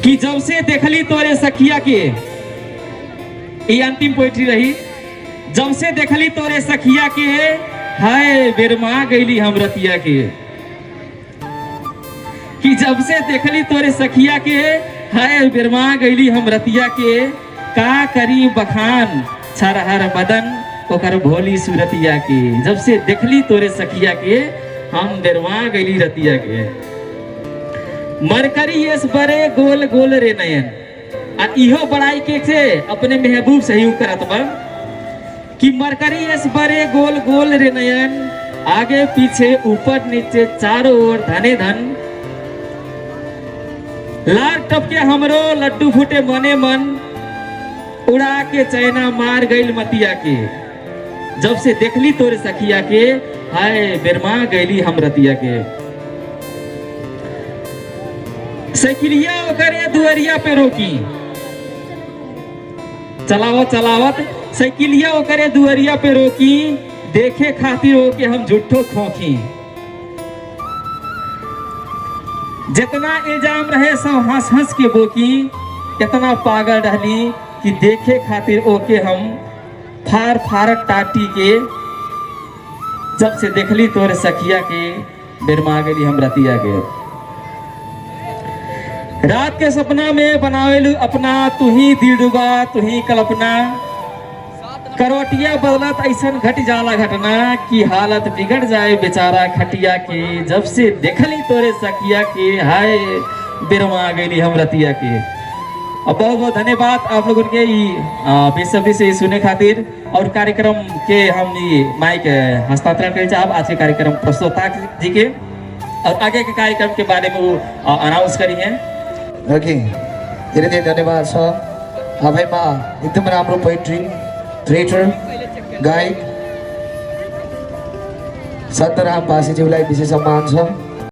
कि जब से देखली तोरे सखिया के, ये अंतिम पोइट्री रही। जब से देखली तोरे सखिया के, हाय बेरमा गईली हम रतिया के। कि जब से देखली तोरे सखिया के, हाय बेरमा गईली हम रतिया के। का करी बखान छरहर बदन ओकर भोली सूरतिया के। जब से देखली तोरे सखिया के, हम बेरमा गईली रतिया के। मरकरी एस बरे गोल गोल रे नयन। आ इहो बड़ाई के से अपने महबूब सही करत बा कि मरकरी एस बरे गोल गोल रे नयन। आगे पीछे ऊपर नीचे चारों ओर धने धन। लार टपके हमरो लड्डू फूटे मने मन। उड़ा के चैना मार गईल मतिया के। जब से देखली तोरे सखिया के, हाय बेरमा गईली हम रतिया के। साइकिलिया ओकरे दुअरिया पे रोकी। चलावत चलावत साइकिलिया ओकरे दुअरिया पे रोकी। देखे खातिर ओके हम झूठो खोखी। जितना इल्जाम रहे सब हंस हंस के बोकी। इतना पागल रहली कि देखे खातिर ओके हम फार फारक टाटी के। जब से देखली तोरे सखिया के, बेरमा गईली हम रतिया के। रात के सपना में बनावेलू अपना, तू ही दिलडुबा तू ही कल्पना। करवटिया बदलत ऐसन घट जाला घटना कि हालत बिगड़ जाए बेचारा खटिया के। जब से देखली तोरे सखिया के, हाय बेरमा गईली हम रतिया के। अब बहुत बहुत धन्यवाद आप लोगों के बेसब्री से सुने खातिर। और कार्यक्रम के हम माइक हस्तांतरण कर चाहब आज के कार्यक्रम प्रस्तोता जी के। और आगे के कार्यक्रम के बारे में वो अनाउंस करी है। ओके, धेरै धन्यवाद छ। भाइमा एकदम राम्रो पोइट्री, थ्रेटर, गायक सन्तराम बासीज्यूलाई विशेष सम्मान छ।